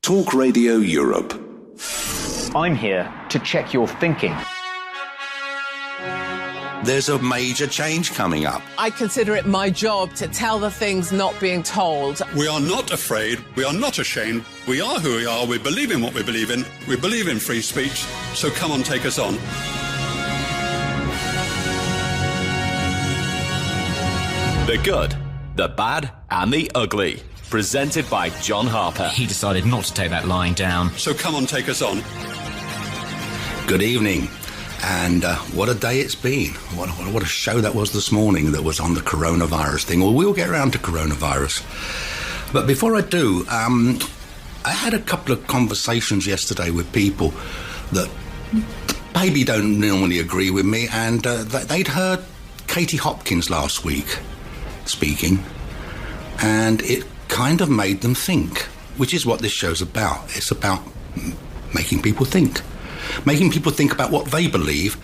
Talk Radio Europe. I'm here to check your thinking. There's a major change coming up. I consider it my job to tell the things not being told. We are not afraid. We are not ashamed. We are who we are. We believe in what we believe in. We believe in free speech. So come on, take us on. The Good, the Bad and the Ugly. Presented by John Harper. He decided not to take that lying down. So come on, take us on. Good evening. And what a day it's been. What a show that was this morning that was on the coronavirus thing. Well, we'll get around to coronavirus. But before I do, I had a couple of conversations yesterday with people that maybe don't normally agree with me, and they'd heard Katie Hopkins last week speaking, and it kind of made them think, which is what this show's about. It's about making people think. Making people think about what they believe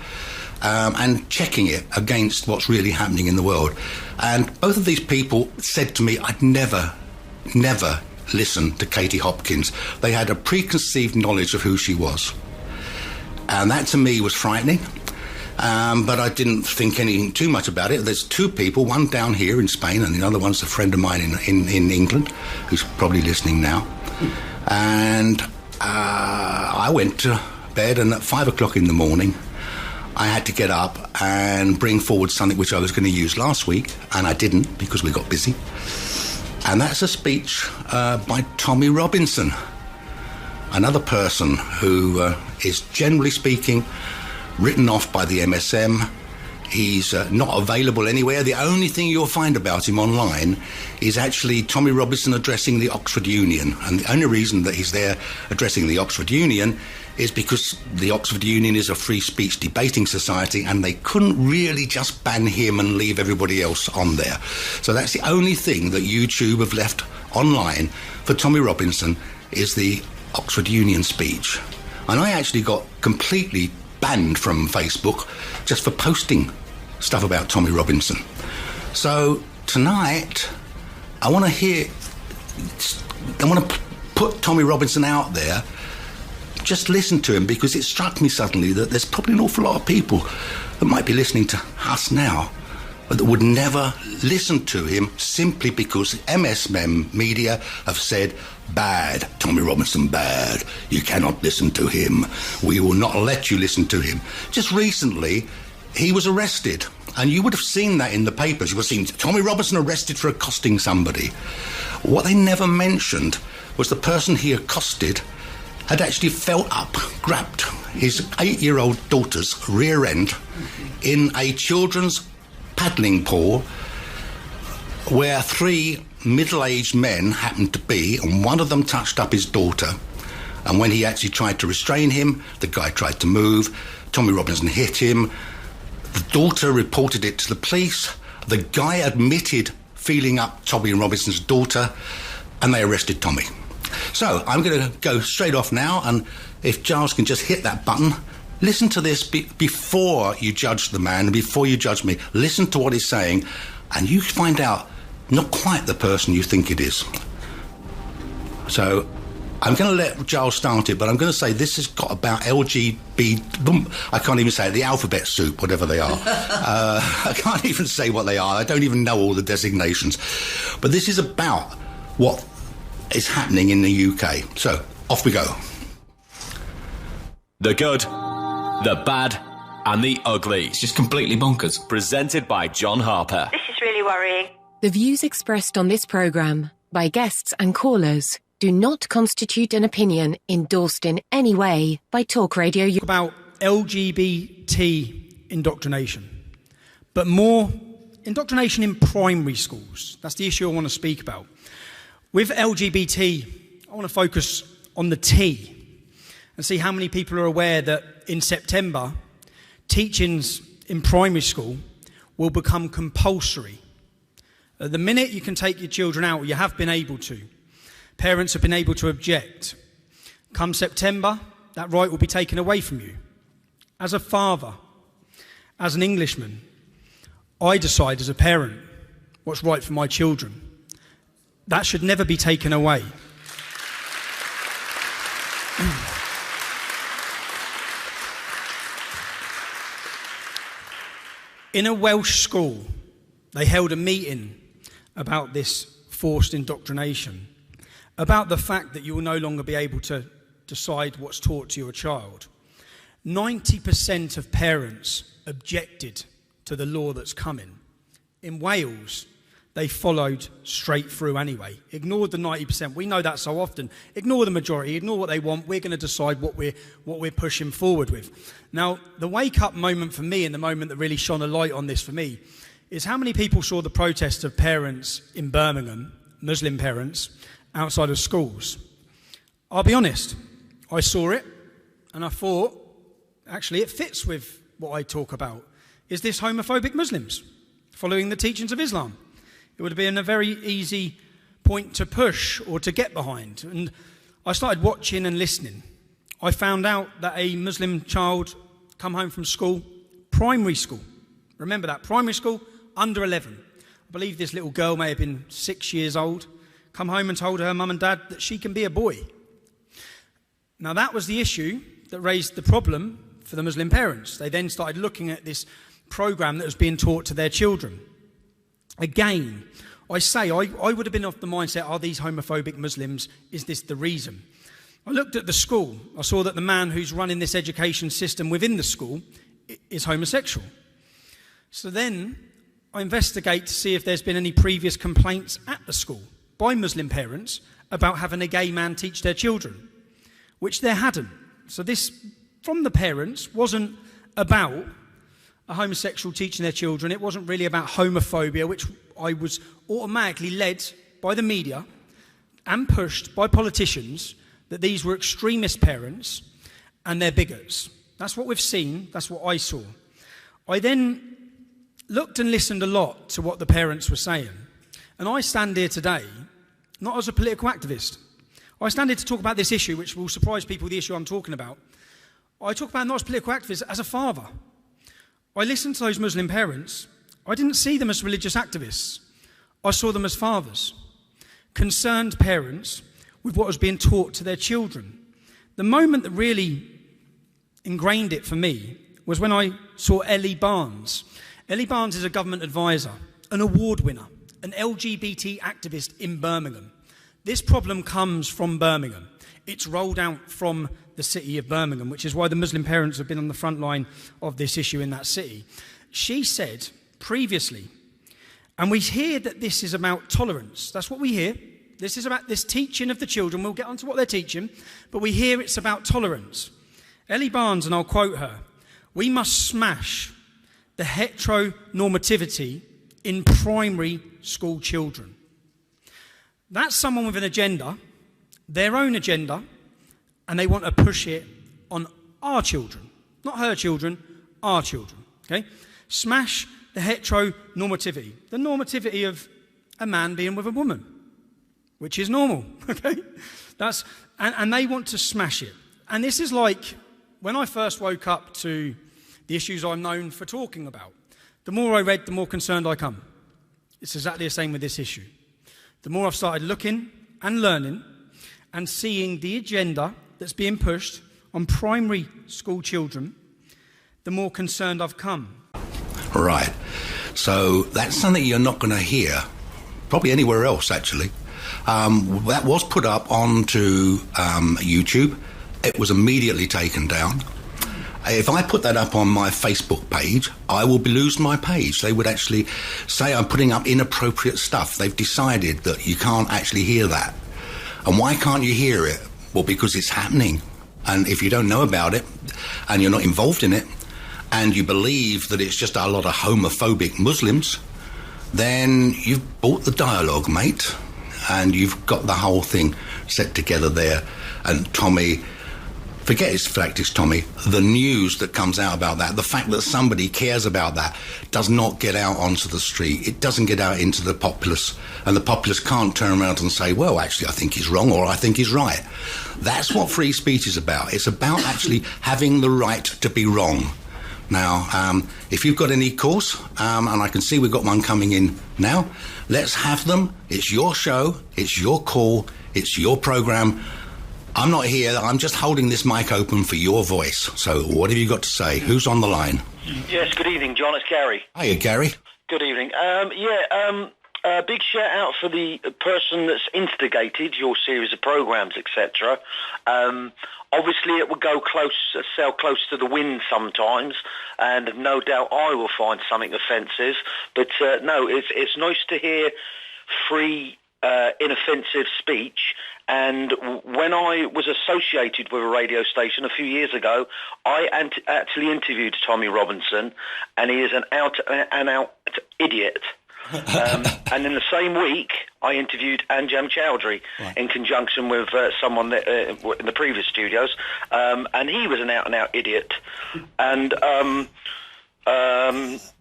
and checking it against what's really happening in the world. And both of these people said to me, I'd never listen to Katie Hopkins. They had a preconceived knowledge of who she was. And that to me was frightening. But I didn't think anything too much about it. There's two people, one down here in Spain and the other one's a friend of mine in England, who's probably listening now. And I went to bed, and at 5 o'clock in the morning I had to get up and bring forward something which I was going to use last week, and I didn't because we got busy. And that's a speech by Tommy Robinson, another person who is, generally speaking, written off by the MSM. He's not available anywhere. The only thing you'll find about him online is actually Tommy Robinson addressing the Oxford Union. And the only reason that he's there addressing the Oxford Union is because the Oxford Union is a free speech debating society, and they couldn't really just ban him and leave everybody else on there. So that's the only thing that YouTube have left online for Tommy Robinson, is the Oxford Union speech. And I actually got completely banned from Facebook just for posting stuff about Tommy Robinson. So tonight I want to put Tommy Robinson out there. Just listen to him, because it struck me suddenly that there's probably an awful lot of people that might be listening to us now but that would never listen to him simply because MSM media have said, bad, Tommy Robinson bad, you cannot listen to him, we will not let you listen to him. Just recently he was arrested, and you would have seen that in the papers. You would have seen Tommy Robinson arrested for accosting somebody. What they never mentioned was the person he accosted had actually felt up, grabbed his 8-year-old daughter's rear end in a children's paddling pool where 3 middle-aged men happened to be, and one of them touched up his daughter. And when he actually tried to restrain him, the guy tried to move. Tommy Robinson hit him. The daughter reported it to the police. The guy admitted feeling up Tommy Robinson's daughter, and they arrested Tommy. So I'm going to go straight off now, and if Giles can just hit that button, listen to this before you judge the man, before you judge me. Listen to what he's saying, and you find out not quite the person you think it is. So I'm going to let Giles start it, but I'm going to say this has got about I can't even say it, the alphabet soup, whatever they are. I can't even say what they are. I don't even know all the designations. But this is about what is happening in the UK. So, off we go. The Good, the Bad and the Ugly. It's just completely bonkers. Presented by John Harper. This is really worrying. The views expressed on this programme by guests and callers do not constitute an opinion endorsed in any way by Talk Radio. About LGBT indoctrination, but more indoctrination in primary schools. That's the issue I want to speak about. With LGBT, I want to focus on the T and see how many people are aware that in September, teachings in primary school will become compulsory. At the minute you can take your children out, you have been able to. Parents have been able to object. Come September, that right will be taken away from you. As a father, as an Englishman, I decide as a parent what's right for my children. That should never be taken away. In a Welsh school, they held a meeting about this forced indoctrination, about the fact that you will no longer be able to decide what's taught to your child. 90% of parents objected to the law that's coming. In Wales, they followed straight through anyway, ignored the 90%. We know that so often. Ignore the majority, ignore what they want. We're going to decide what we're pushing forward with. Now, the wake-up moment for me, and the moment that really shone a light on this for me, is how many people saw the protests of parents in Birmingham, Muslim parents, outside of schools. I'll be honest, I saw it, and I thought, actually, it fits with what I talk about. Is this homophobic Muslims following the teachings of Islam? It would have been a very easy point to push or to get behind. And I started watching and listening. I found out that a Muslim child come home from school, primary school. Remember that, primary school, under 11. I believe this little girl may have been 6 years old, come home and told her mum and dad that she can be a boy. Now that was the issue that raised the problem for the Muslim parents. They then started looking at this program that was being taught to their children. Again, I would have been of the mindset, are these homophobic Muslims? Is this the reason? I looked at the school. I saw that the man who's running this education system within the school is homosexual. So then I investigate to see if there's been any previous complaints at the school by Muslim parents about having a gay man teach their children, which there hadn't. So this, from the parents, wasn't about a homosexual teaching their children. It wasn't really about homophobia, which I was automatically led by the media and pushed by politicians that these were extremist parents and they're bigots. That's what we've seen. That's what I saw. I then looked and listened a lot to what the parents were saying. And I stand here today not as a political activist. I stand here to talk about this issue, which will surprise people, the issue I'm talking about. I talk about it not as a political activist, as a father. I listened to those Muslim parents. I didn't see them as religious activists. I saw them as fathers, concerned parents with what was being taught to their children. The moment that really ingrained it for me was when I saw Ellie Barnes. Ellie Barnes is a government advisor, an award winner, an LGBT activist in Birmingham. This problem comes from Birmingham. It's rolled out from the city of Birmingham, which is why the Muslim parents have been on the front line of this issue in that city. She said previously, and we hear that this is about tolerance. That's what we hear. This is about this teaching of the children. We'll get on to what they're teaching, but we hear it's about tolerance. Ellie Barnes, and I'll quote her, "We must smash the heteronormativity in primary school children." That's someone with an agenda, their own agenda, and they want to push it on our children. Not her children, our children. Okay? Smash the heteronormativity. The normativity of a man being with a woman, which is normal. Okay? And they want to smash it. And this is like when I first woke up to the issues I'm known for talking about. The more I read, the more concerned I come. It's exactly the same with this issue. The more I've started looking and learning and seeing the agenda that's being pushed on primary school children, the more concerned I've come. Right. So that's something you're not going to hear, probably anywhere else, actually. That was put up onto YouTube. It was immediately taken down. If I put that up on my Facebook page, I will lose my page. They would actually say I'm putting up inappropriate stuff. They've decided that you can't actually hear that. And why can't you hear it? Well, because it's happening. And if you don't know about it, and you're not involved in it, and you believe that it's just a lot of homophobic Muslims, then you've bought the dialogue, mate. And you've got the whole thing set together there. And Tommy, forget his fact, it's Tommy, the news that comes out about that, the fact that somebody cares about that does not get out onto the street. It doesn't get out into the populace, and the populace can't turn around and say, well, actually, I think he's wrong, or I think he's right. That's what free speech is about. It's about actually having the right to be wrong. Now, if you've got any calls, and I can see we've got one coming in now, let's have them. It's your show, it's your call, it's your programme. I'm not here. I'm just holding this mic open for your voice. So what have you got to say? Who's on the line? Yes, good evening, John. It's Gary. Hiya, Gary. Good evening. Big shout out for the person that's instigated your series of programmes, etc. Obviously, it will sail close to the wind sometimes, and no doubt I will find something offensive. But no, it's nice to hear free, inoffensive speech. And when I was associated with a radio station a few years ago, I actually interviewed Tommy Robinson, and he is an out idiot. And in the same week, I interviewed Anjam Chowdhury in conjunction with someone that, in the previous studios, and he was an out-and-out idiot. And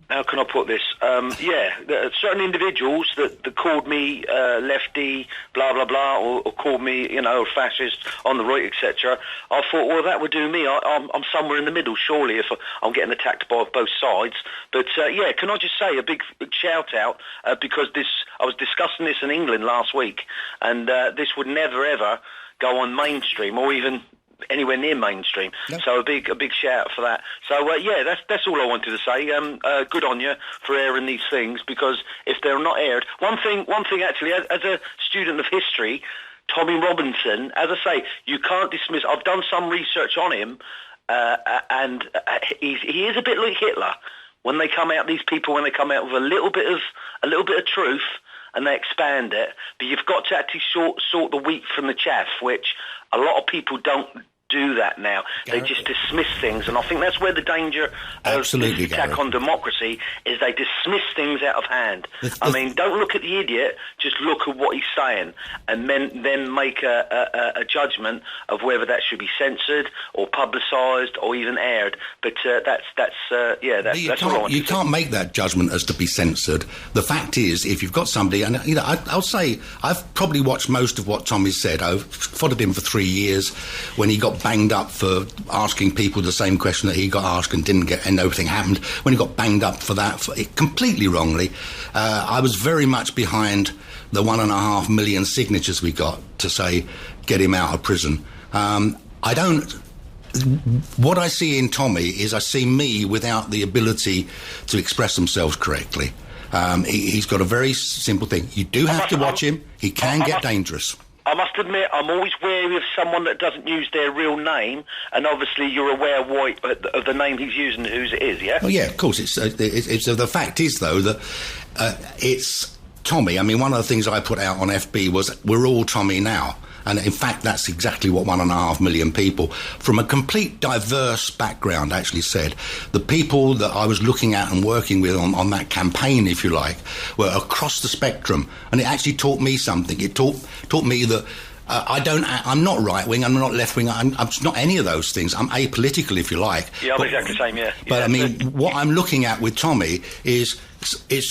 how can I put this? Certain individuals that called me lefty, blah, blah, blah, or called me, fascist on the right, etc. I thought, well, that would do me. I'm somewhere in the middle, surely, if I'm getting attacked by both sides. But, can I just say a big shout-out, because I was discussing this in England last week, and this would never, ever go on mainstream or even anywhere near mainstream. No. So a big shout out for that. So that's all I wanted to say. Good on you for airing these things, because if they're not aired, one thing actually, as a student of history, Tommy Robinson, as I say, you can't dismiss. I've done some research on him, and he is a bit like Hitler. When they come out, these people, when they come out with a little bit of truth, and they expand it, but you've got to actually sort the wheat from the chaff, which a lot of people don't do that now. They just dismiss things, and I think that's where the danger of this attack on democracy is. They dismiss things out of hand. I mean, don't look at the idiot, just look at what he's saying, and then make a judgment of whether that should be censored or publicised or even aired. But that's all I want. You can't make that judgment as to be censored. The fact is, if you've got somebody, and I'll say I've probably watched most of what Tommy's said. I've followed him for 3 years when he got banged up for asking people the same question that he got asked and didn't get, and everything happened. When he got banged up for that, completely wrongly, I was very much behind the 1.5 million signatures we got to say get him out of prison. What I see in Tommy is I see me without the ability to express themselves correctly. He's got a very simple thing. You do have to watch him. He can get dangerous. I must admit, I'm always wary of someone that doesn't use their real name, and obviously you're aware of the name he's using, whose it is, yeah? Oh, yeah, of course. It's the fact is, though, that it's Tommy. I mean, one of the things I put out on FB was, we're all Tommy now. And in fact, that's exactly what 1.5 million people from a complete diverse background actually said. The people that I was looking at and working with on that campaign, if you like, were across the spectrum. And it actually taught me something. It taught me that I'm not right-wing, I'm not left-wing, I'm not any of those things. I'm apolitical, if you like. Yeah, I'm exactly the same, yeah. But, I mean, what I'm looking at with Tommy is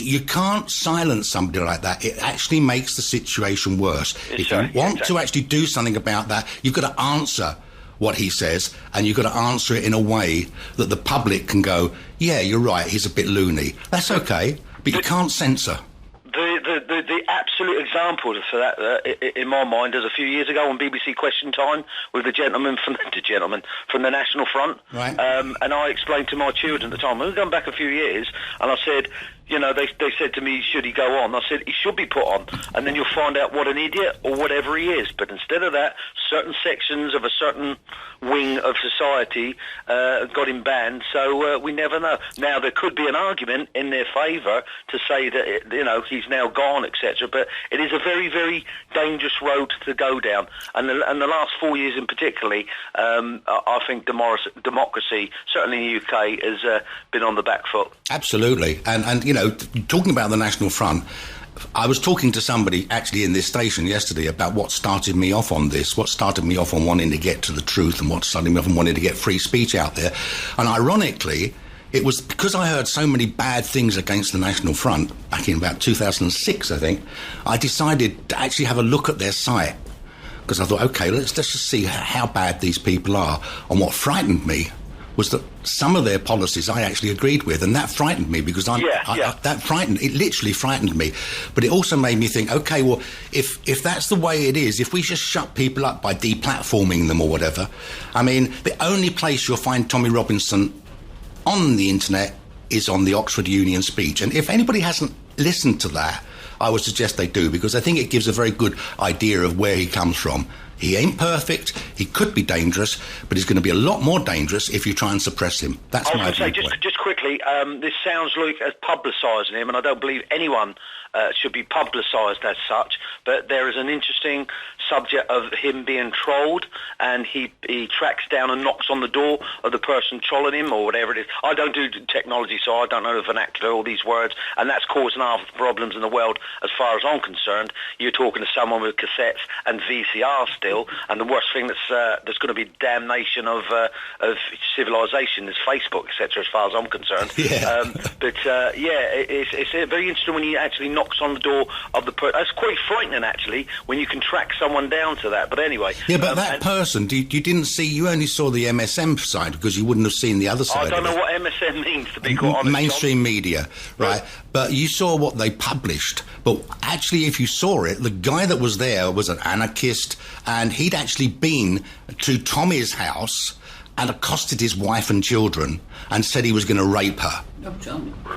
you can't silence somebody like that. It actually makes the situation worse. If you want to actually do something about that, you've got to answer what he says, and you've got to answer it in a way that the public can go, yeah, you're right, he's a bit loony. That's okay, but you can't censor. The absolute example for that, in my mind, is a few years ago on BBC Question Time with the gentleman from the National Front. Right. And I explained to my children at the time, we've gone back a few years, and I said, they said to me, should he go on? I said, he should be put on, and then you'll find out what an idiot or whatever he is. But instead of that, certain sections of a certain wing of society got him banned, so we never know. Now, there could be an argument in their favour to say that, he's now gone, etc., but it is a very, very dangerous road to go down. And the last 4 years in particularly, I think democracy, certainly in the UK, has been on the back foot. Absolutely. And talking about the National Front, I was talking to somebody actually in this station yesterday about what started me off on this, what started me off on wanting to get to the truth, and what started me off on wanting to get free speech out there. And ironically, it was because I heard so many bad things against the National Front back in about 2006, I think, I decided to actually have a look at their site. Because I thought, OK, let's just see how bad these people are. And what frightened me was that some of their policies I actually agreed with, and that frightened me because it literally frightened me. But it also made me think, okay, well, if that's the way it is, if we just shut people up by deplatforming them or whatever, I mean, the only place you'll find Tommy Robinson on the internet is on the Oxford Union speech. And if anybody hasn't listened to that, I would suggest they do, because I think it gives a very good idea of where he comes from. He ain't perfect, he could be dangerous, but he's going to be a lot more dangerous if you try and suppress him. That's my viewpoint. Just quickly, this sounds like publicising him, and I don't believe anyone should be publicised as such, but there is an interesting subject of him being trolled, and he tracks down and knocks on the door of the person trolling him, or whatever it is. I don't do technology, so I don't know the vernacular, all these words, and that's causing half the problems in the world as far as I'm concerned. You're talking to someone with cassettes and VCR still, and the worst thing that's going to be damnation of civilization is Facebook, etc., as far as I'm concerned. Yeah. It's very interesting when he actually knocks on the door of the person. That's quite frightening, actually, when you can track someone down to that. But anyway... Yeah, but that person, you didn't see... You only saw the MSM side, because you wouldn't have seen the other side. I don't know what MSM means, to be quite honest. Mainstream media, right? But you saw what they published. But actually, if you saw it, the guy that was there was an anarchist, and he'd actually been to Tommy's house and accosted his wife and children and said he was going to rape her.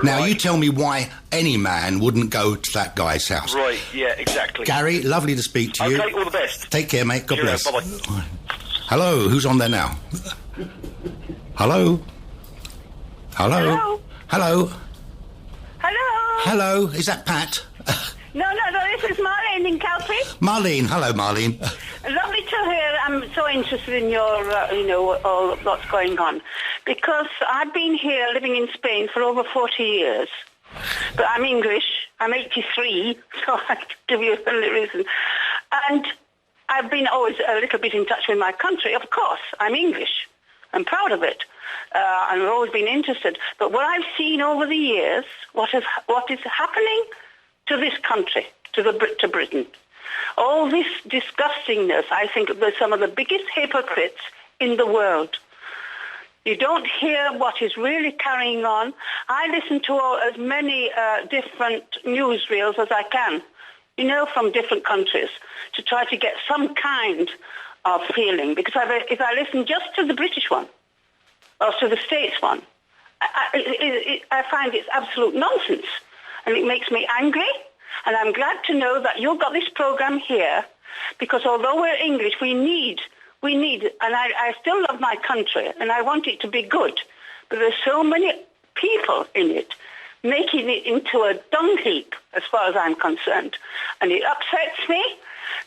Now, you tell me why any man wouldn't go to that guy's house. Right, yeah, exactly. Gary, lovely to speak to you. Okay, all the best. Take care, mate. God bless. Bye-bye. Hello, who's on there now? Hello? Hello? Hello? Hello? Hello? Hello, is that Pat? No, this is Marlene in Calpe. Marlene, hello, Marlene. Lovely to hear. I'm so interested in your, all what's going on. Because I've been here living in Spain for over 40 years. But I'm English. I'm 83, so I can give you a little reason. And I've been always a little bit in touch with my country. Of course, I'm English. I'm proud of it. And I've always been interested. But what I've seen over the years, what is happening to this country, to Britain, all this disgustingness, I think they're some of the biggest hypocrites in the world. You don't hear what is really carrying on. I listen to as many different newsreels as I can, from different countries, to try to get some kind of feeling. Because if I listen just to the British one, or to the States one, I find it's absolute nonsense. And it makes me angry. And I'm glad to know that you've got this program here, because although we're English, we need, and I still love my country, and I want it to be good. But there's so many people in it, making it into a dung heap, as far as I'm concerned. And it upsets me.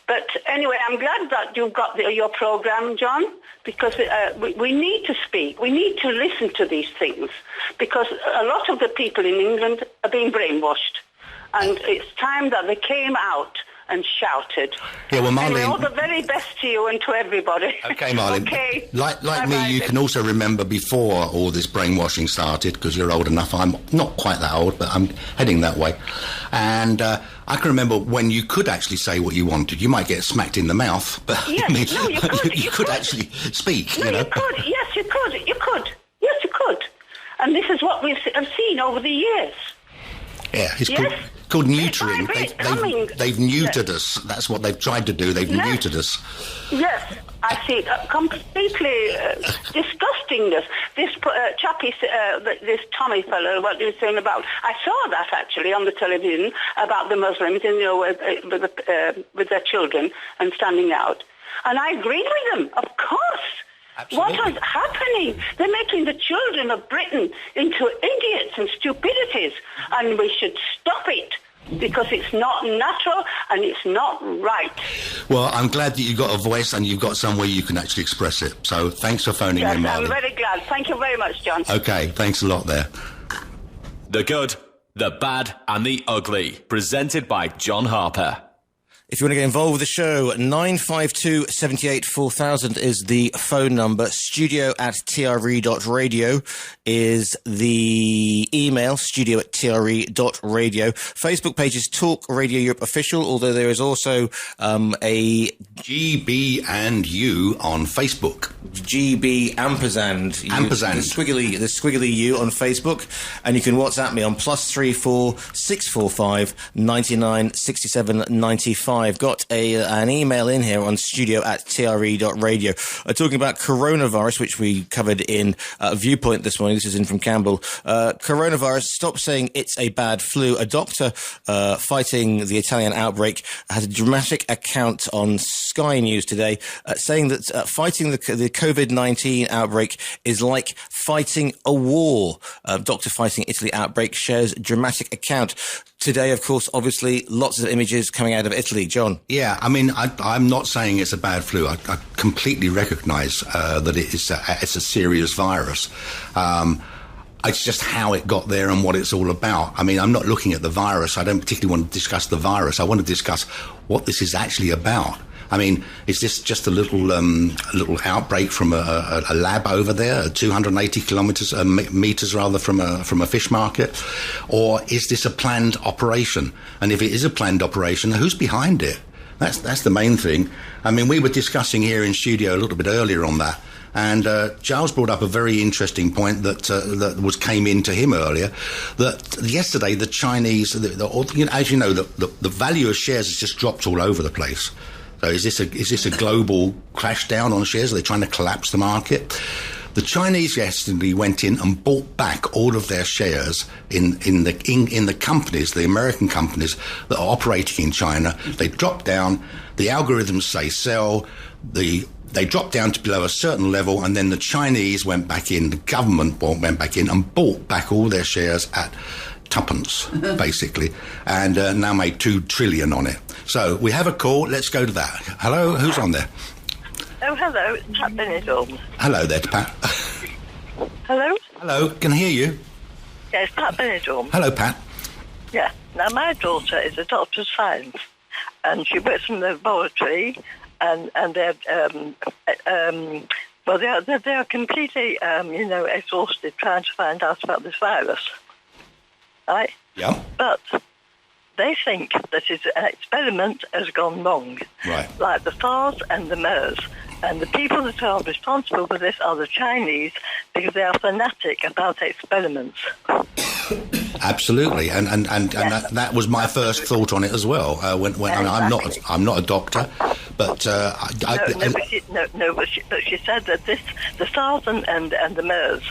But anyway, I'm glad that you've got your program, John, because we need to speak. We need to listen to these things, because a lot of the people in England are being brainwashed. And it's time that they came out and shouted. Yeah, well, Marlene... Anyway, all the very best to you and to everybody. Okay, Marlene. Okay. Like me, you can also remember before all this brainwashing started, because you're old enough. I'm not quite that old, but I'm heading that way. And I can remember when you could actually say what you wanted. You might get smacked in the mouth, but yes, you could actually speak, No, you could. Yes, you could. Yes, you could. And this is what we've seen over the years. Yeah, it's called neutering. They've neutered us. That's what they've tried to do. They've neutered us. Yes, I see. Completely disgustingness. This chappie, this Tommy fellow, what he was saying about, I saw that actually on the television about the Muslims, with their children and standing out. And I agreed with them, of course. Absolutely. What is happening? They're making the children of Britain into idiots and stupidities, and we should stop it, because it's not natural and it's not right. Well, I'm glad that you've got a voice and you've got somewhere you can actually express it. So thanks for phoning in, Marley. I'm very glad. Thank you very much, John. Okay, thanks a lot there. The Good, the Bad and the Ugly, presented by John Harper. If you want to get involved with the show, 952 78 4000 is the phone number. studio@tre.radio is the email, studio@tre.radio. Facebook page is Talk Radio Europe Official, although there is also a GB&U on Facebook. GB ampersand. Ampersand. The squiggly U on Facebook, and you can WhatsApp me on +34 645 99 67 95. Got an email in here on studio@tre.radio talking about coronavirus, which we covered in Viewpoint this morning. This is in from Campbell. Coronavirus, stop saying it's a bad flu. A doctor fighting the Italian outbreak has a dramatic account on Sky News today, saying that fighting the COVID-19 outbreak is like fighting a war. Doctor fighting Italy outbreak shares dramatic account. Today, of course, obviously, lots of images coming out of Italy. John? Yeah, I mean, I'm not saying it's a bad flu. I completely recognise that it's a serious virus. It's just how it got there and what it's all about. I mean, I'm not looking at the virus. I don't particularly want to discuss the virus. I want to discuss what this is actually about. I mean, is this just a little outbreak from a lab over there, 280 meters rather from a fish market, or is this a planned operation? And if it is a planned operation, who's behind it? That's the main thing. I mean, we were discussing here in studio a little bit earlier on that. And Giles brought up a very interesting point that came into him earlier. That yesterday the Chinese, as you know, the value of shares has just dropped all over the place. So is this a global crash down on shares? Are they trying to collapse the market? The Chinese yesterday went in and bought back all of their shares in the companies, the American companies that are operating in China. They dropped down. The algorithms say sell. They dropped down to below a certain level, and then the Chinese went back in. The government went back in and bought back all their shares at tuppence, basically, and now made 2 trillion on it. So we have a call. Let's go to that. Hello, who's on there? Oh, hello, it's Pat Benidorm. Hello there, Pat. Hello? Hello, can I hear you? Yeah, it's Pat Benidorm. Hello, Pat. Yeah. Now, my daughter is a doctor of science, and she works in the laboratory, and they're they are completely exhausted trying to find out about this virus, right? Yeah. But they think that an experiment has gone wrong, right? Like the SARS and the MERS. And the people that are responsible for this are the Chinese, because they are fanatic about experiments. Absolutely, and that was my first thought on it as well. When exactly. I'm not a doctor, but but she said that the SARS and the MERS,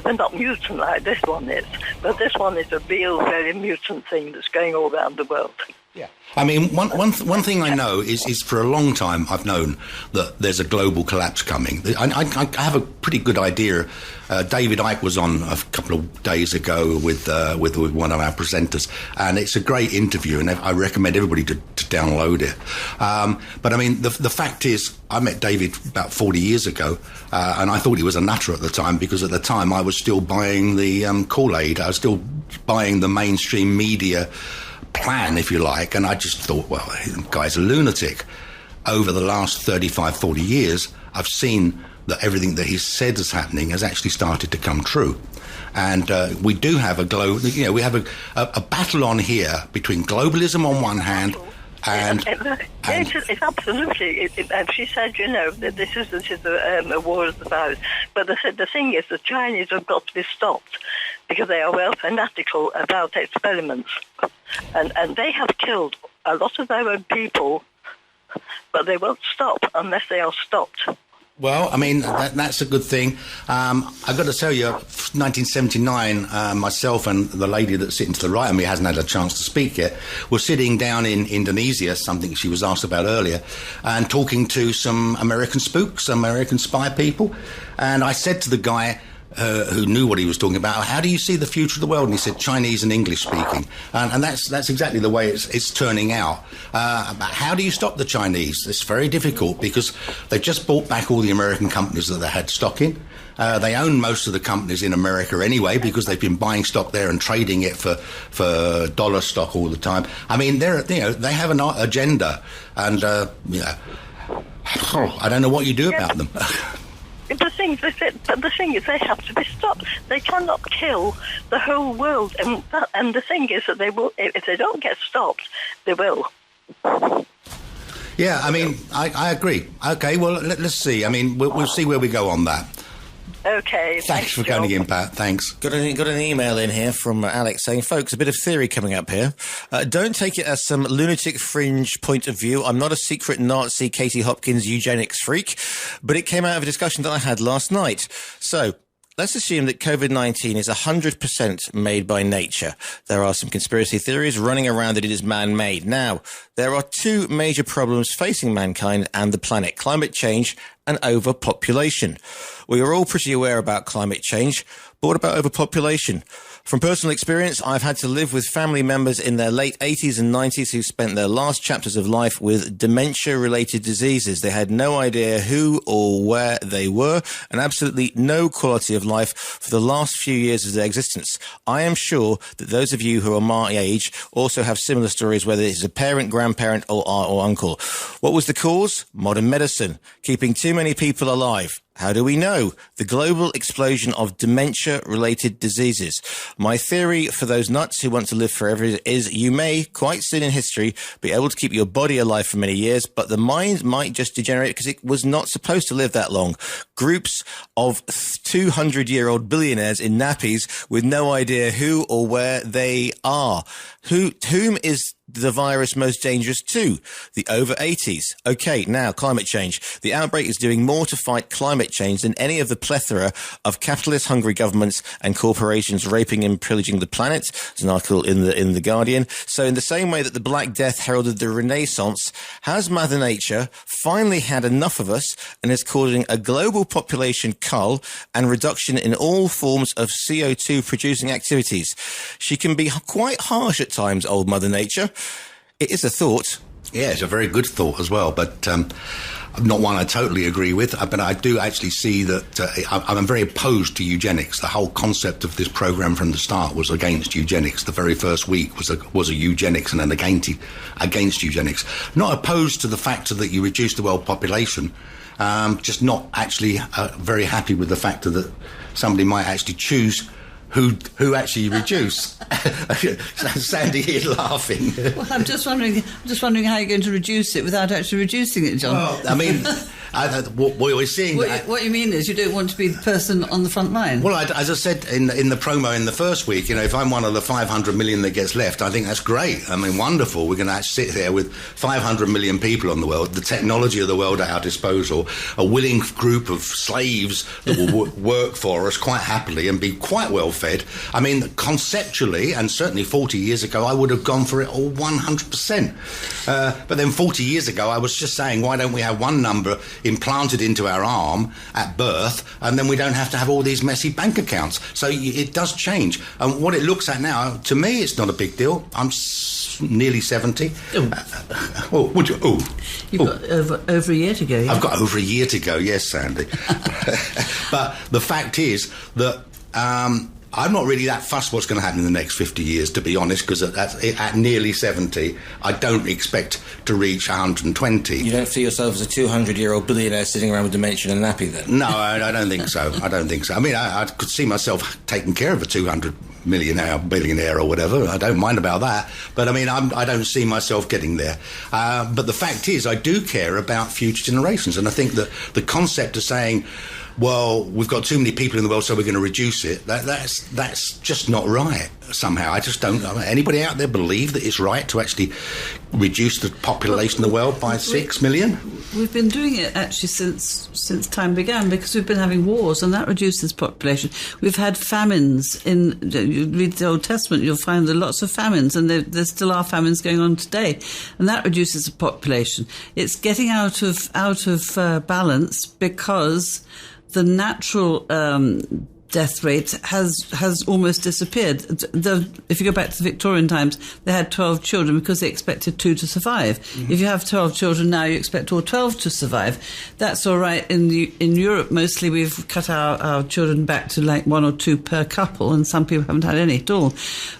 they're not mutant like this one is, but this one is a real, very mutant thing that's going all around the world. Yeah. I mean, one thing I know is for a long time I've known that there's a global collapse coming. I have a pretty good idea. David Icke was on a couple of days ago with one of our presenters, and it's a great interview, and I recommend everybody to download it. But I mean, the fact is, I met David about 40 years ago, and I thought he was a nutter at the time, because at the time I was still buying the Kool-Aid. I was still buying the mainstream media plan, if you like, and I just thought, well, the guy's a lunatic. Over the last 35, 40 years, I've seen that everything that he's said is happening has actually started to come true. And we do have we have a battle on here between globalism on one hand and it's absolutely. She said, that this is a war of the virus. But the thing is, the Chinese have got to be stopped, because they are well fanatical about experiments, and they have killed a lot of their own people, but they won't stop unless they are stopped. Well, I mean, that's a good thing. I've got to tell you, 1979, myself and the lady that's sitting to the right of me hasn't had a chance to speak yet, were sitting down in Indonesia, something she was asked about earlier, and talking to some American spooks, American spy people. And I said to the guy, who knew what he was talking about, how do you see the future of the world? And he said Chinese and English speaking, and that's exactly the way it's turning out. How do you stop the Chinese? It's very difficult, because they've just bought back all the American companies that they had stock in. They own most of the companies in America anyway, because they've been buying stock there and trading it for dollar stock all the time. I mean, they have an agenda, and I don't know what you do about them. The thing is, they have to be stopped. They cannot kill the whole world, and the thing is that they will. If they don't get stopped, they will. Yeah, I mean, I agree. Okay, well, let's see. I mean, we'll see where we go on that. Okay. Thanks for going in, Pat. Thanks. Got an email in here from Alex saying, folks, a bit of theory coming up here. Don't take it as some lunatic fringe point of view. I'm not a secret Nazi Katie Hopkins eugenics freak, but it came out of a discussion that I had last night. So, let's assume that COVID-19 is 100% made by nature. There are some conspiracy theories running around that it is man-made. Now, there are two major problems facing mankind and the planet: climate change and overpopulation. We are all pretty aware about climate change, but what about overpopulation? From personal experience, I've had to live with family members in their late 80s and 90s who spent their last chapters of life with dementia-related diseases. They had no idea who or where they were, and absolutely no quality of life for the last few years of their existence. I am sure that those of you who are my age also have similar stories, whether it's a parent, grandparent, or uncle. What was the cause? Modern medicine. Keeping too many people alive. How do we know? The global explosion of dementia-related diseases. My theory for those nuts who want to live forever is you may, quite soon in history, be able to keep your body alive for many years, but the mind might just degenerate because it was not supposed to live that long. Groups of 200-year-old billionaires in nappies with no idea who or where they are. Whom is the virus most dangerous to? The over 80s. Okay, now climate change. The outbreak is doing more to fight climate change than any of the plethora of capitalist hungry governments and corporations raping and pillaging the planet. There's an article in the Guardian. So in the same way that the Black Death heralded the Renaissance, has Mother Nature finally had enough of us and is causing a global population cull and reduction in all forms of CO2 producing activities? She can be quite harsh at times, old Mother Nature. It is a thought. Yeah, it's a very good thought as well, but not one I totally agree with. But I do actually see that I'm very opposed to eugenics. The whole concept of this program from the start was against eugenics. The very first week was a eugenics and then against eugenics. Not opposed to the fact that you reduce the world population, just not actually very happy with the fact that somebody might actually choose who actually reduce. Sandy here laughing. Well, I'm just wondering how you're going to reduce it without actually reducing it, John. Well, I mean, what we're seeing... What you mean is you don't want to be the person on the front line. Well, as I said in the promo in the first week, if I'm one of the 500 million that gets left, I think that's great. I mean, wonderful. We're going to sit there with 500 million people on the world, the technology of the world at our disposal, a willing group of slaves that will work for us quite happily and be quite well fed. I mean, conceptually, and certainly 40 years ago, I would have gone for it all 100%. But then 40 years ago, I was just saying, why don't we have one number implanted into our arm at birth, and then we don't have to have all these messy bank accounts? So it does change. And what it looks at now, to me, it's not a big deal. I'm nearly 70. You've got over a year to go. Yeah? I've got over a year to go, yes, Sandy. But the fact is that... I'm not really that fussed what's going to happen in the next 50 years, to be honest, because at nearly 70, I don't expect to reach 120. You don't see yourself as a 200-year-old billionaire sitting around with dementia and a nappy, then? No, I don't think so. I don't think so. I mean, I could see myself taking care of a 200 billionaire or whatever. I don't mind about that. But, I mean, I don't see myself getting there. But the fact is, I do care about future generations. And I think that the concept of saying, well, we've got too many people in the world, so we're going to reduce it. That's just not right. Somehow, I just don't. Anybody out there believe that it's right to actually reduce the population of the world by 6 million? We've been doing it actually since time began, because we've been having wars, and that reduces population. We've had famines. You read the Old Testament, you'll find there are lots of famines, and there still are famines going on today, and that reduces the population. It's getting out of balance because the natural death rate has almost disappeared. If you go back to the Victorian times, they had 12 children because they expected 2 to survive. Mm-hmm. If you have 12 children now, you expect all 12 to survive. That's all right. In Europe, mostly we've cut our children back to like 1 or 2 per couple, and some people haven't had any at all.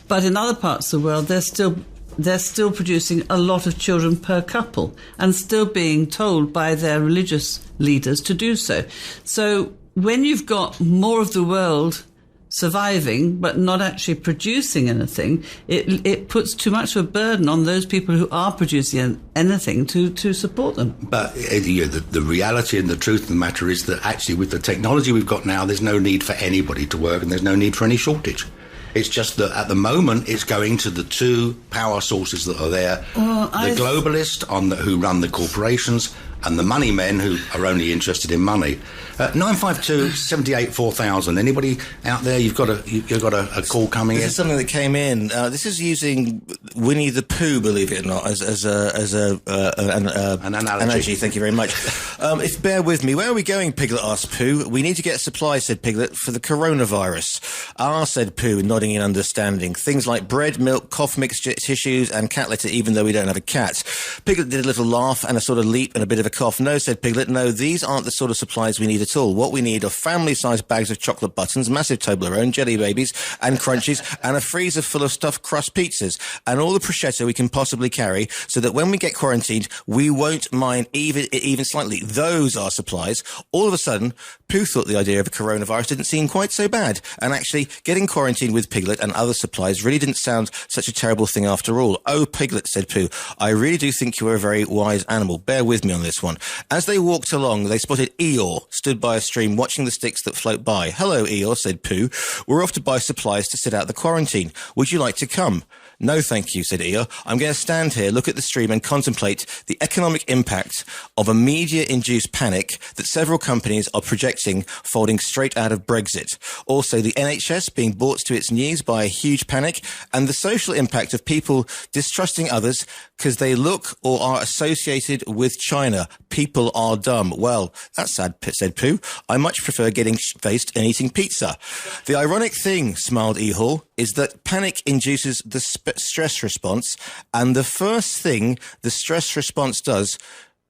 But in other parts of the world, they're still producing a lot of children per couple and still being told by their religious leaders to do so. So when you've got more of the world surviving but not actually producing anything, it puts too much of a burden on those people who are producing anything to support them. But the reality and the truth of the matter is that actually with the technology we've got now, there's no need for anybody to work and there's no need for any shortage. It's just that at the moment it's going to the two power sources that are there, the globalists who run the corporations and the money men who are only interested in money. 952 78 4000. Anybody out there? You've got a call coming in. This is something that came in. This is using Winnie the Pooh, believe it or not, as an analogy. Thank you very much. If bear with me, where are we going? Piglet asked Pooh. We need to get supplies, said Piglet, for the coronavirus. Said Pooh, nodding in understanding. Things like bread, milk, cough mixture, tissues, and cat litter, even though we don't have a cat. Piglet did a little laugh and a sort of leap and a bit of a cough. No, said Piglet, no, these aren't the sort of supplies we need at all. What we need are family-sized bags of chocolate buttons, massive Toblerone, jelly babies and crunchies, and a freezer full of stuffed crust pizzas, and all the prosciutto we can possibly carry, so that when we get quarantined, we won't mind even slightly. Those are supplies. All of a sudden, Pooh thought the idea of a coronavirus didn't seem quite so bad, and actually getting quarantined with Piglet and other supplies really didn't sound such a terrible thing after all. Oh, Piglet, said Pooh, I really do think you are a very wise animal. Bear with me on this one. As they walked along, they spotted Eeyore, stood by a stream watching the sticks that float by. Hello, Eeyore, said Pooh. We're off to buy supplies to sit out the quarantine. Would you like to come? No, thank you, said Eeyore. I'm going to stand here, look at the stream and contemplate the economic impact of a media-induced panic that several companies are projecting folding straight out of Brexit. Also, the NHS being brought to its knees by a huge panic, and the social impact of people distrusting others because they look or are associated with China. People are dumb. Well, that's sad, said Pooh. I much prefer getting faced and eating pizza. The ironic thing, smiled Eeyore, is that panic induces the stress response, and the first thing the stress response does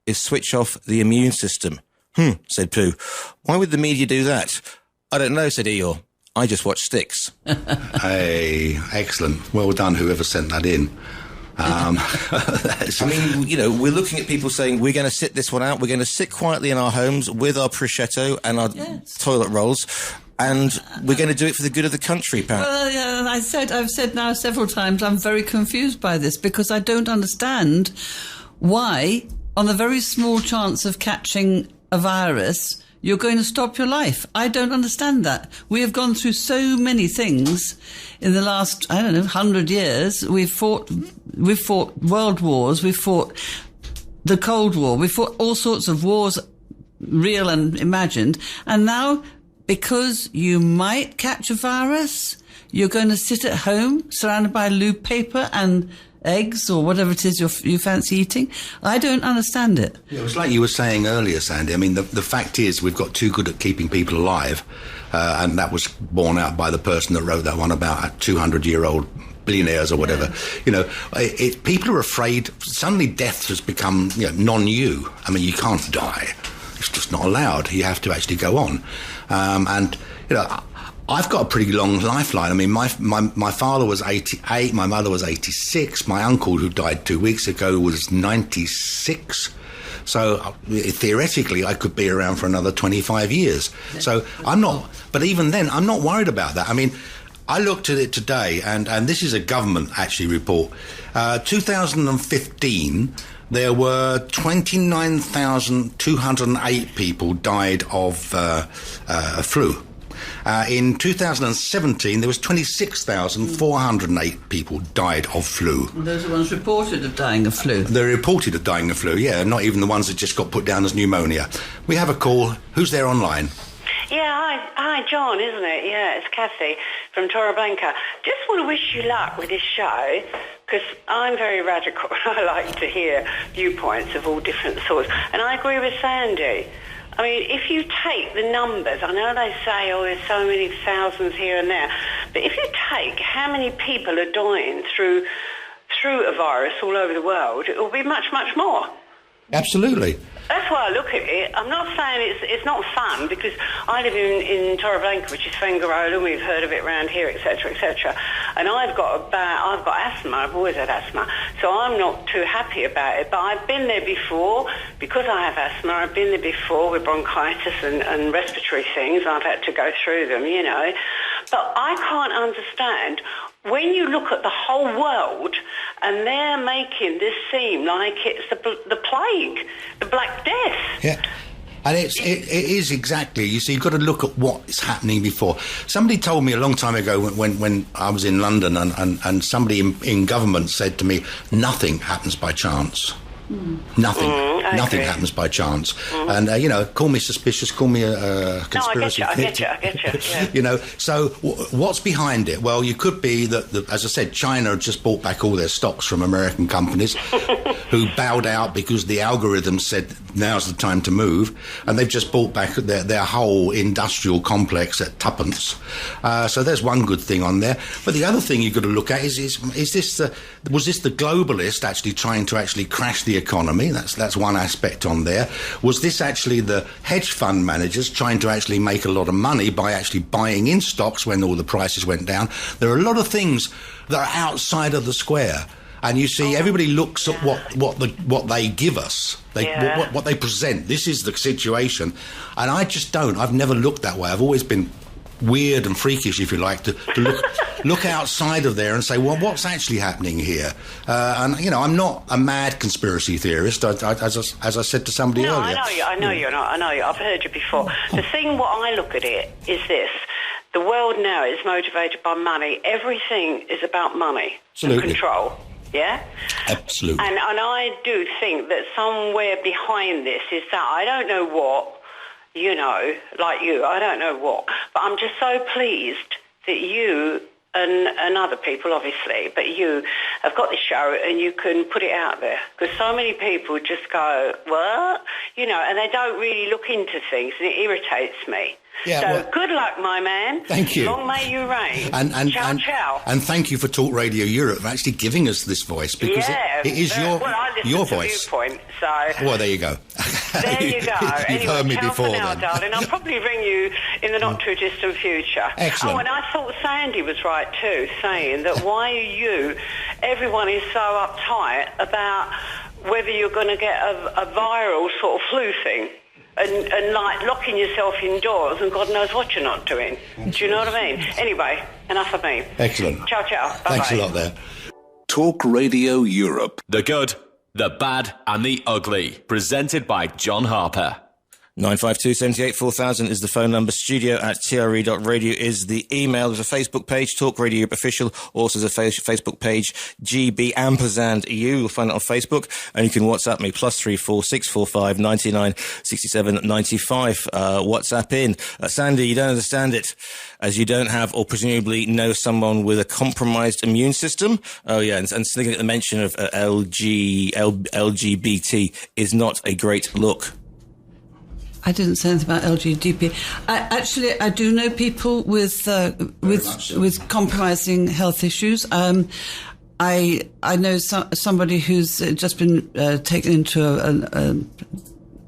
is switch off the immune system. Said Pooh. Why would the media do that? I don't know, said Eeyore. I just watch sticks. Hey, excellent. Well done, whoever sent that in. I mean, we're looking at people saying we're going to sit this one out. We're going to sit quietly in our homes with our prosciutto and our toilet rolls. And we're going to do it for the good of the country, apparently. Well, yeah, I've said now several times, I'm very confused by this because I don't understand why, on the very small chance of catching a virus, you're going to stop your life. I don't understand that. We have gone through so many things in the last, 100 years. We've fought world wars. We've fought the Cold War. We've fought all sorts of wars, real and imagined. And now, because you might catch a virus, you're going to sit at home surrounded by lube paper and eggs or whatever it is you fancy eating. I don't understand it. Yeah, it was like you were saying earlier, Sandy. I mean, the fact is we've got too good at keeping people alive, and that was borne out by the person that wrote that one about 200-year-old billionaires or whatever. People are afraid. Suddenly death has become non-you. I mean, you can't die. It's just not allowed. You have to actually go on. I've got a pretty long lifeline. I mean, my father was 88, my mother was 86, my uncle, who died 2 weeks ago, was 96. So theoretically, I could be around for another 25 years. So but even then, I'm not worried about that. I mean, I looked at it today, and this is a government actually report. 2015, there were 29,208 people died of flu. In 2017, there was 26,408 people died of flu. And those are the ones reported of dying of flu. They're reported of dying of flu, yeah, not even the ones that just got put down as pneumonia. We have a call. Who's there online? Yeah, hi, John, isn't it? Yeah, it's Kathy from Torreblanca. Just want to wish you luck with this show, because I'm very radical. I like to hear viewpoints of all different sorts. And I agree with Sandy. I mean, if you take the numbers, I know they say, there's so many thousands here and there, but if you take how many people are dying through a virus all over the world, it will be much, much more. Absolutely. That's why I look at it. I'm not saying it's not fun, because I live in Torreblanca, which is Fuengirola, and we've heard of it around here, etc., etc. And I've got asthma. I've always had asthma, so I'm not too happy about it. But I've been there before because I have asthma. I've been there before with bronchitis and respiratory things. I've had to go through them, But I can't understand when you look at the whole world and they're making this seem like it's the plague, the Black Death. Yeah. And it is exactly, you see, you've got to look at what is happening before. Somebody told me a long time ago when I was in London and somebody in government said to me, nothing happens by chance. Nothing happens by chance. And, call me suspicious, call me a conspiracy. No, I get you. Yeah. You know, so what's behind it? Well, you could be that, as I said, China had just bought back all their stocks from American companies who bowed out because the algorithm said now's the time to move, and they've just bought back their whole industrial complex at tuppence. So there's one good thing on there. But the other thing you've got to look at was this the globalist actually trying to actually crash the economy? That's one aspect on there. Was this actually the hedge fund managers trying to actually make a lot of money by actually buying in stocks when all the prices went down? There are a lot of things that are outside of the square. And you see, everybody looks at what they give us, what they present. This is the situation, and I just don't. I've never looked that way. I've always been weird and freakish, if you like, to look outside of there and say, well, what's actually happening here? And I'm not a mad conspiracy theorist, as I said to somebody earlier. I know you're not. I know you. I've heard you before. The thing, what I look at it is this: the world now is motivated by money. Everything is about money and control. Yeah? Absolutely. And I do think that somewhere behind this is that I don't know what, like you, I don't know what, but I'm just so pleased that you and other people, obviously, but you have got this show and you can put it out there. Because so many people just go, what? And they don't really look into things, and it irritates me. Yeah, so good luck, my man. Thank you. Long may you reign. Ciao. And thank you for Talk Radio Europe for actually giving us this voice, because it is your voice. Viewpoint, so. Well, there you go. There you go. You've anyway, heard me ciao before, for now, then. darling. I'll probably ring you in the not too distant future. Excellent. Oh, and I thought Sandy was right too, saying that why are you? Everyone is so uptight about whether you're going to get a viral sort of flu thing. And like locking yourself indoors and God knows what you're not doing. Do you know what I mean? Anyway, enough of me. Excellent. Ciao. Bye-bye. Thanks a lot there. Talk Radio Europe. The good, the bad and the ugly. Presented by John Harper. 952 78 4000 is the phone number. studio@tre.radio is the email. There's a Facebook page, Talk Radio Europe Official. Also there's a Facebook page, GB&U. You'll find it on Facebook. And you can WhatsApp me, +34 645 99 67 95. WhatsApp in. Sandy, you don't understand it, as you don't have or presumably know someone with a compromised immune system. Oh, yeah. And looking at the mention of LGBT is not a great look. I didn't say anything about LGBT. I do know people with compromising health issues. I know somebody who's just been taken into a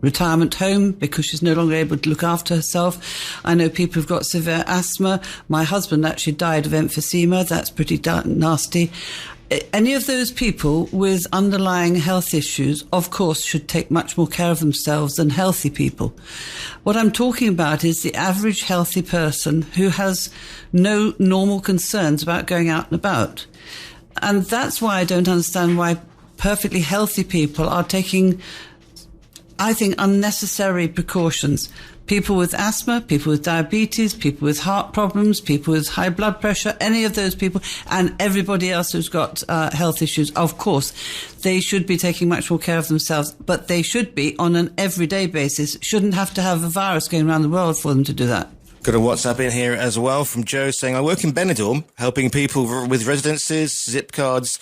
retirement home because she's no longer able to look after herself. I know people who've got severe asthma. My husband actually died of emphysema. That's pretty nasty. Any of those people with underlying health issues, of course, should take much more care of themselves than healthy people. What I'm talking about is the average healthy person who has no normal concerns about going out and about. And that's why I don't understand why perfectly healthy people are taking, I think, unnecessary precautions. People with asthma, people with diabetes, people with heart problems, people with high blood pressure, any of those people, and everybody else who's got health issues, of course, they should be taking much more care of themselves, but they should be on an everyday basis. Shouldn't have to have a virus going around the world for them to do that. Got a WhatsApp in here as well from Joe saying, I work in Benidorm, helping people with residences, zip cards,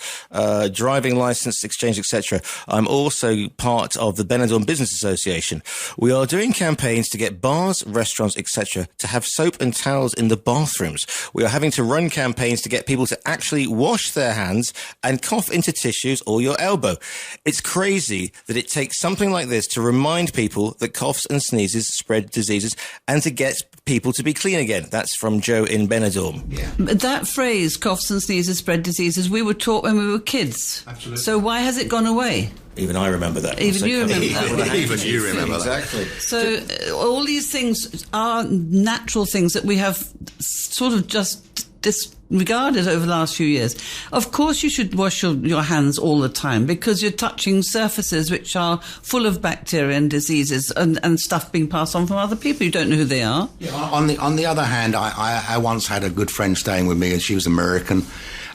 driving license exchange, etc. I'm also part of the Benidorm Business Association. We are doing campaigns to get bars, restaurants, etc. to have soap and towels in the bathrooms. We are having to run campaigns to get people to actually wash their hands and cough into tissues or your elbow. It's crazy that it takes something like this to remind people that coughs and sneezes spread diseases and to get people to be clean again. That's from Joe in Benidorm. Yeah. That phrase, coughs and sneezes spread diseases, we were taught when we were kids. Absolutely. So why has it gone away? Even I remember that. Even you remember that. Even you remember exactly. that. So all these things are natural things that we have sort of just disregarded over the last few years. Of course you should wash your hands all the time because you're touching surfaces which are full of bacteria and diseases and stuff being passed on from other people. You don't know who they are. Yeah, on the other hand, I once had a good friend staying with me and she was American.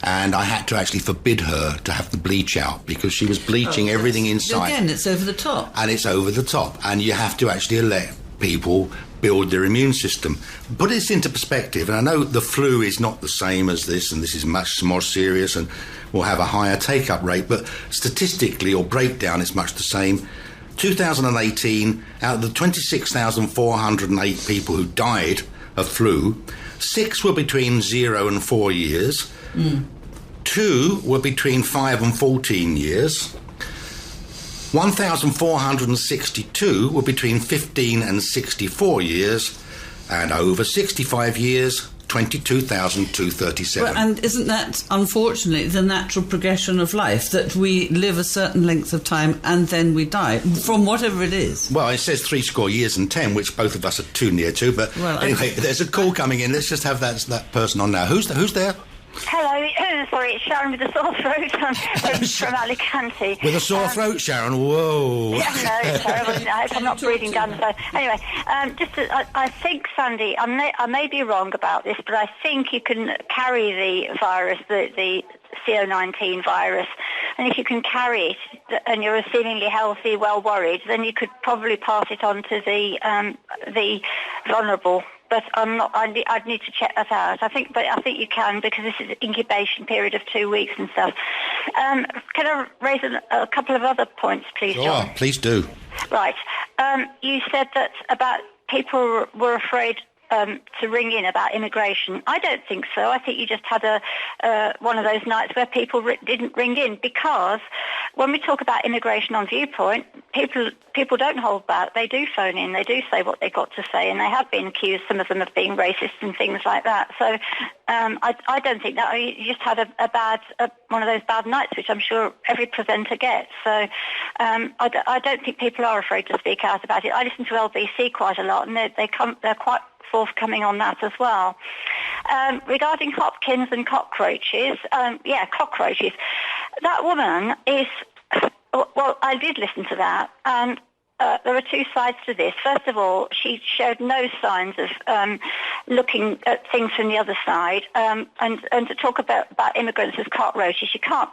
And I had to actually forbid her to have the bleach out because she was bleaching everything inside. Again, it's over the top. And it's over the top. And you have to actually let people build their immune system. Put this into perspective, and I know the flu is not the same as this, and this is much more serious and will have a higher take-up rate, but statistically, or breakdown, is much the same. 2018, out of the 26,408 people who died of flu, 6 were between 0 and 4 years. 2 were between 5 and 14 years. 1,462 were between 15 and 64 years. And over 65 years, 22,237. Well, and isn't that, unfortunately, the natural progression of life, that we live a certain length of time and then we die, from whatever it is? Well, it says 70 years and 10, which both of us are too near to. But anyway, there's a call coming in. Let's just have that person on now. Who's there? Hello, sorry, it's Sharon with a sore throat. I'm from Alicante. With a sore throat, Sharon? Whoa. Yeah, no, it's terrible. I hope I'm not breathing down the phone. Anyway, I think, Sandy, I may be wrong about this, but I think you can carry the virus, the CO19 virus, and if you can carry it and you're seemingly healthy, well worried, then you could probably pass it on to the vulnerable. But I'm not. I'd need to check that out. I think you can, because this is an incubation period of 2 weeks and stuff. Can I raise a couple of other points, please, John? Oh, please do. Right. You said that about people were afraid to ring in about immigration. I don't think so. I think you just had one of those nights where people didn't ring in, because when we talk about immigration on Viewpoint, people don't hold back. They do phone in. They do say what they've got to say, and they have been accused, some of them, of being racist and things like that. So I don't think that. You just had one of those bad nights, which I'm sure every presenter gets. So I don't think people are afraid to speak out about it. I listen to LBC quite a lot, and they're quite forthcoming on that as well. Regarding Hopkins and cockroaches, cockroaches. That woman is, well, I did listen to that, and there are two sides to this. First of all, she showed no signs of looking at things from the other side, and to talk about immigrants as cockroaches, you can't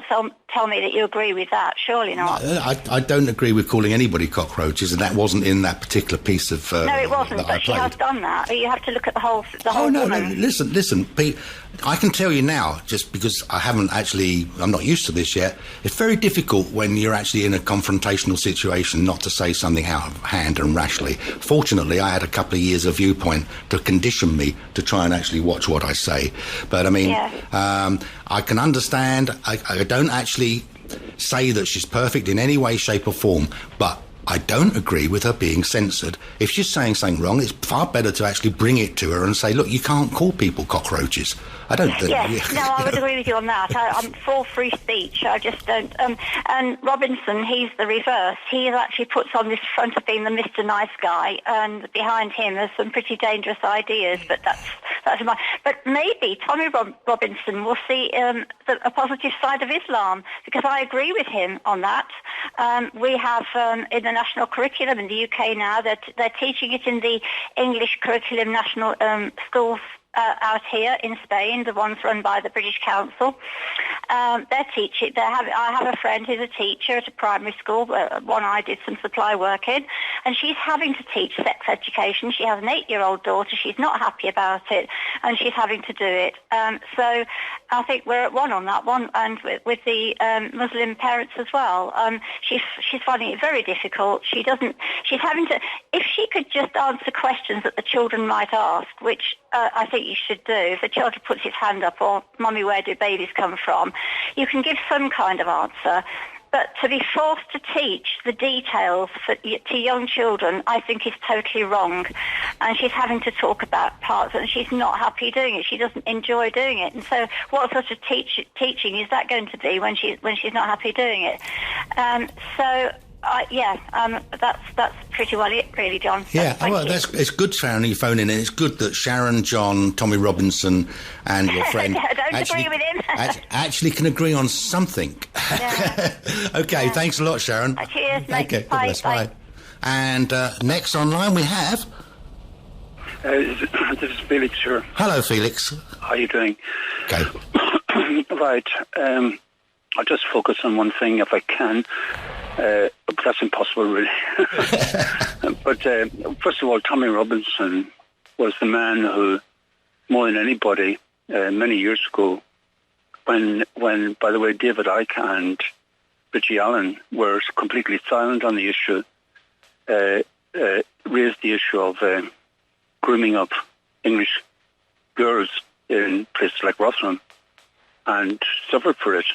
tell me that you agree with that. Surely not. I don't agree with calling anybody cockroaches, and that wasn't in that particular piece of. No, it wasn't. But she has done that. You have to look at the whole. No, listen, Pete. I can tell you now, just because I'm not used to this yet. It's very difficult when you're actually in a confrontational situation not to say something out of hand and rashly. Fortunately, I had a couple of years of Viewpoint to condition me to try and actually watch what I say. But I mean, I can understand. I don't actually say that she's perfect in any way, shape or form, but I don't agree with her being censored. If she's saying something wrong, it's far better to actually bring it to her and say, look, you can't call people cockroaches. I don't think... Yes, no, I would agree with you on that. I'm for free speech. I just don't... and Robinson, he's the reverse. He actually puts on this front of being the Mr. Nice Guy, and behind him there's some pretty dangerous ideas, but that's my... But maybe Tommy Robinson will see a positive side of Islam, because I agree with him on that. We have in the national curriculum in the UK now, they're teaching it in the English curriculum national schools out here in Spain, the ones run by the British Council. They teach it. I have a friend who's a teacher at a primary school, one I did some supply work in, and she's having to teach sex education. She has an 8-year-old daughter. She's not happy about it, and she's having to do it. So I think we're at one on that one, and with the Muslim parents as well. She's finding it very difficult. She's having to, if she could just answer questions that the children might ask, which I think you should do. If a child puts his hand up, or, Mummy, where do babies come from? You can give some kind of answer. But to be forced to teach the details to young children, I think is totally wrong. And she's having to talk about parts and she's not happy doing it. She doesn't enjoy doing it. And so what sort of teaching is that going to be when she's not happy doing it? That's pretty well it, really, John. Yeah, it's good, Sharon, you phone in, and it's good that Sharon, John, Tommy Robinson, and your friend agree with him. actually can agree on something. Yeah. Okay, thanks a lot, Sharon. Cheers, mate. Okay, bye. And next online we have. This is Felix here. Hello, Felix. How are you doing? Okay. Right. I'll just focus on one thing if I can. But that's impossible, really. But first of all, Tommy Robinson was the man who, more than anybody, many years ago, when by the way, David Icke and Richie Allen were completely silent on the issue, raised the issue of grooming up English girls in places like Rotherham and suffered for it.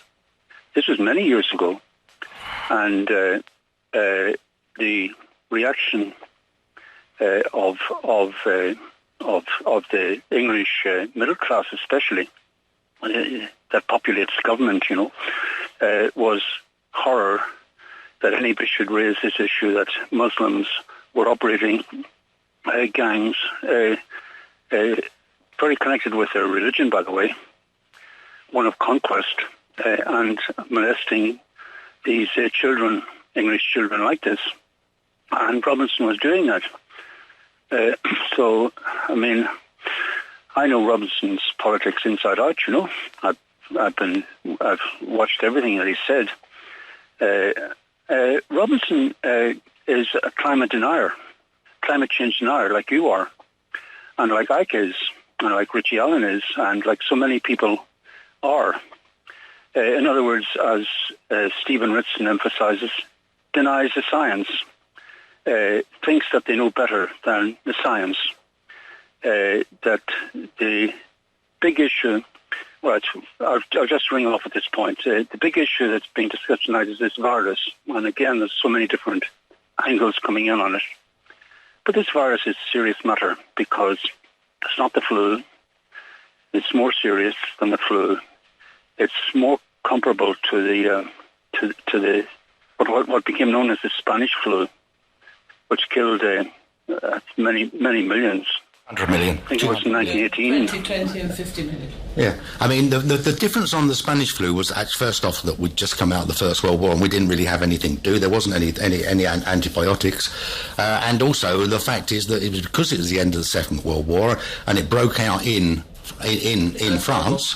This was many years ago. And the reaction of the English middle class, especially that populates government, was horror that anybody should raise this issue that Muslims were operating gangs, very connected with their religion, by the way, one of conquest, and molesting these children, English children like this. And Robinson was doing that. So, I mean, I know Robinson's politics inside out, I've watched everything that he said. Robinson is a climate change denier, like you are, and like Ike is, and like Richie Allen is, and like so many people are. In other words, as Stephen Ritson emphasizes, denies the science, thinks that they know better than the science, that the big issue, I'll just ring off at this point, the big issue that's being discussed tonight is this virus, and again, there's so many different angles coming in on it. But this virus is a serious matter because it's not the flu, it's more serious than the flu. It's more comparable to the what became known as the Spanish flu, which killed many millions. 100 million. I think it was in 1918. 20 and 50 million. Yeah, I mean, the difference on the Spanish flu was, first off, that we'd just come out of the First World War and we didn't really have anything to do. There wasn't any antibiotics. And also, the fact is that it was because it was the end of the Second World War and it broke out in France.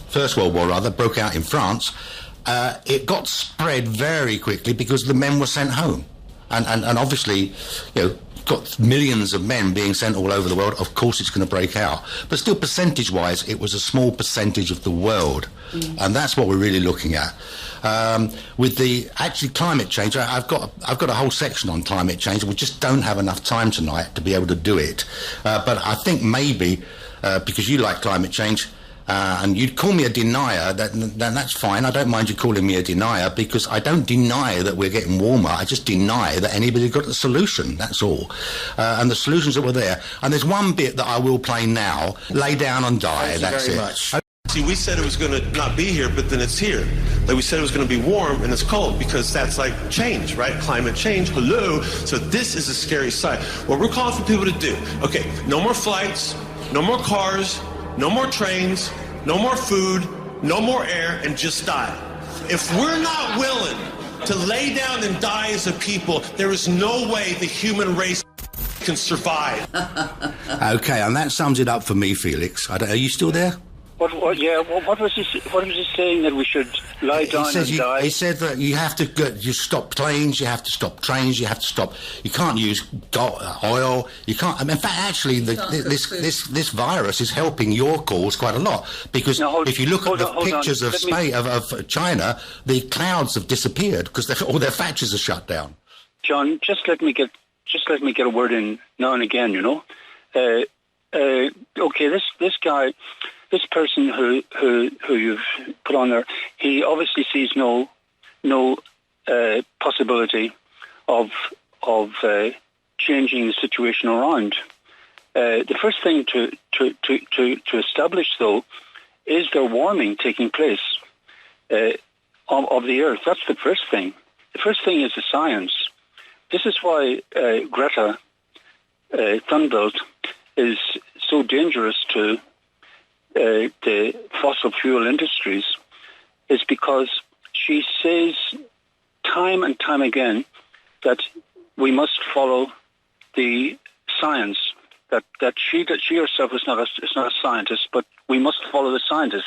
First World War, broke out in France. It got spread very quickly because the men were sent home. And obviously, got millions of men being sent all over the world, of course it's going to break out. But still, percentage-wise, it was a small percentage of the world. And that's what we're really looking at. With the climate change, I've got a whole section on climate change. We just don't have enough time tonight to be able to do it. But I think maybe, because you like climate change, and you'd call me a denier, that's fine. I don't mind you calling me a denier because I don't deny that we're getting warmer. I just deny that anybody got the solution, that's all. And the solutions that were there. And there's one bit that I will play now, Lay Down and Die, that's it. Much. See, we said it was going to not be here, but then it's here. Like we said it was going to be warm and it's cold because that's like change, right? Climate change, hello. So this is a scary sight. What we're calling for people to do, okay, no more flights, no more cars, no more trains, no more food, no more air, and just die. If we're not willing to lay down and die as a people, there is no way the human race can survive. Okay, and that sums it up for me, Felix. Are you still there? What was he saying that we should lie down and die? He said that you have to stop planes, you have to stop trains, you have to stop. You can't use oil. You can't. I mean, in fact, actually, this virus is helping your cause quite a lot because if you look at the pictures of China, the clouds have disappeared because all their factories are shut down. John, just let me get a word in now and again. Okay, this guy. This person who you've put on there, he obviously sees no no possibility of changing the situation around. The first thing to establish, though, is there warming taking place of the Earth? That's the first thing. The first thing is the science. This is why Greta Thunberg is so dangerous to the fossil fuel industries, is because she says time and time again that we must follow the science. That she herself is not a scientist, but we must follow the science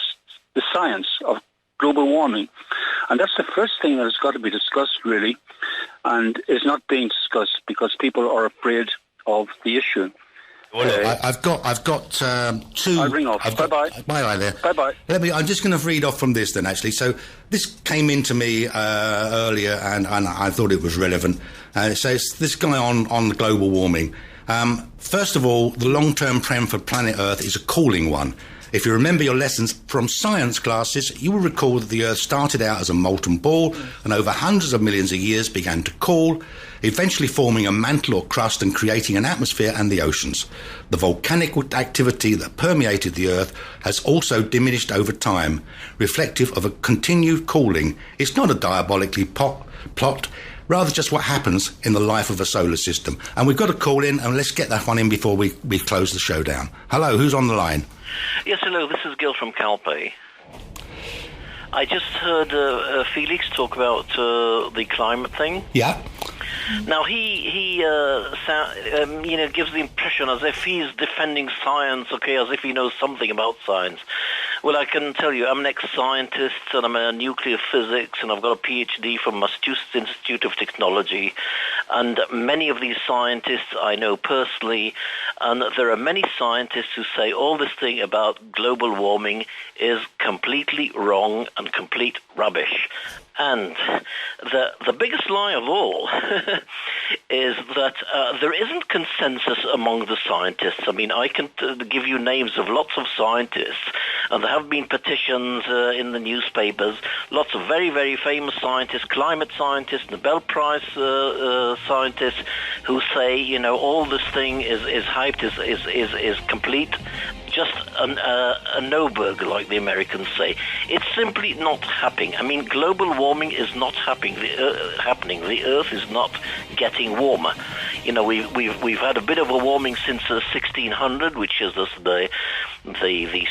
of global warming. And that's the first thing that has got to be discussed, really, and is not being discussed because people are afraid of the issue. Well, look, I've got two. I'll ring off. Bye-bye. Bye there. Bye-bye. I'm just going to read off from this then, actually. So this came into me earlier, and I thought it was relevant. It says this guy on the global warming. First of all, the long-term trend for planet Earth is a cooling one. If you remember your lessons from science classes, you will recall that the Earth started out as a molten ball and over hundreds of millions of years began to cool, eventually forming a mantle or crust and creating an atmosphere and the oceans. The volcanic activity that permeated the Earth has also diminished over time, reflective of a continued cooling. It's not a diabolically plot, rather just what happens in the life of a solar system. And we've got to call in, and let's get that one in before we close the show down. Hello, who's on the line? Yes, hello, this is Gil from Calpe. I just heard Felix talk about the climate thing. Yeah. Now, he gives the impression as if he's defending science, as if he knows something about science. Well, I can tell you, I'm an ex-scientist, and I'm a nuclear physics, and I've got a PhD from Massachusetts Institute of Technology, and many of these scientists I know personally, and there are many scientists who say all this thing about global warming is completely wrong and complete rubbish. And the biggest lie of all is that there isn't consensus among the scientists. I mean, I can give you names of lots of scientists, and there have been petitions in the newspapers, lots of very, very famous scientists, climate scientists, Nobel Prize scientists, who say, all this thing is hyped, is complete, just a no-burger, like the Americans say. It's simply not happening. I mean, global warming is not happening. The Earth is not getting warmer. We've had a bit of a warming since 1600, which is the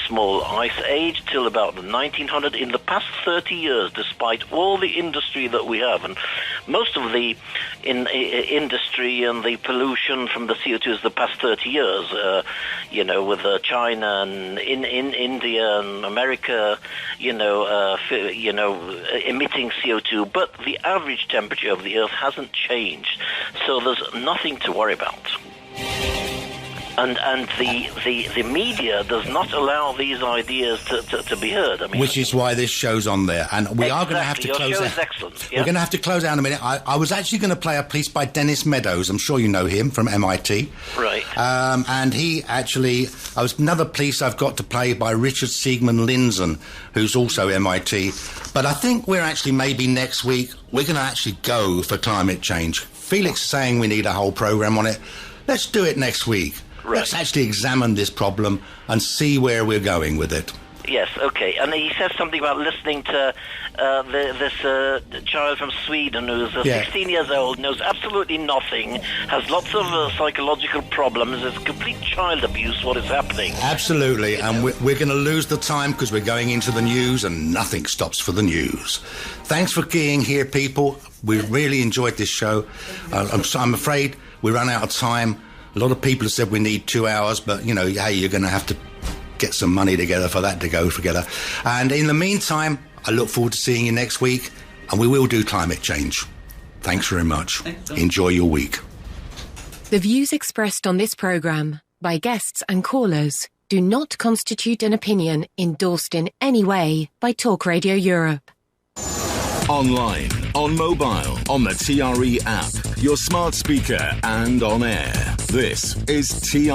small ice age, till about the 1900. In the past 30 years, despite all the industry that we have, and most of the industry and the pollution from the CO2 is the past 30 years, with China and in India and America, emitting CO2, but the average temperature of the Earth hasn't changed, so there's nothing to worry about. And the media does not allow these ideas to be heard. I mean, which is why this show's on there, and we are going to have to close out. Your show is excellent. Yeah? We're going to have to close out in a minute. I was actually going to play a piece by Dennis Meadows. I'm sure you know him from MIT. Right. And he actually, I was another piece I've got to play by Richard Siegmund Linsen, who's also MIT. But I think we're actually maybe next week we're going to actually go for climate change. Felix is saying we need a whole program on it. Let's do it next week. Right. Let's actually examine this problem and see where we're going with it. Yes, okay. And he says something about listening to this child from Sweden who's 16 years old, knows absolutely nothing, has lots of psychological problems. It's complete child abuse what is happening. Absolutely. And we're going to lose the time because we're going into the news and nothing stops for the news. Thanks for being here, people. We really enjoyed this show. I'm afraid we run out of time. A lot of people have said we need 2 hours, but, hey, you're going to have to get some money together for that to go together. And in the meantime, I look forward to seeing you next week, and we will do climate change. Thanks very much. Enjoy your week. The views expressed on this programme by guests and callers do not constitute an opinion endorsed in any way by Talk Radio Europe. Online, on mobile, on the TRE app, your smart speaker and on air. This is TRE.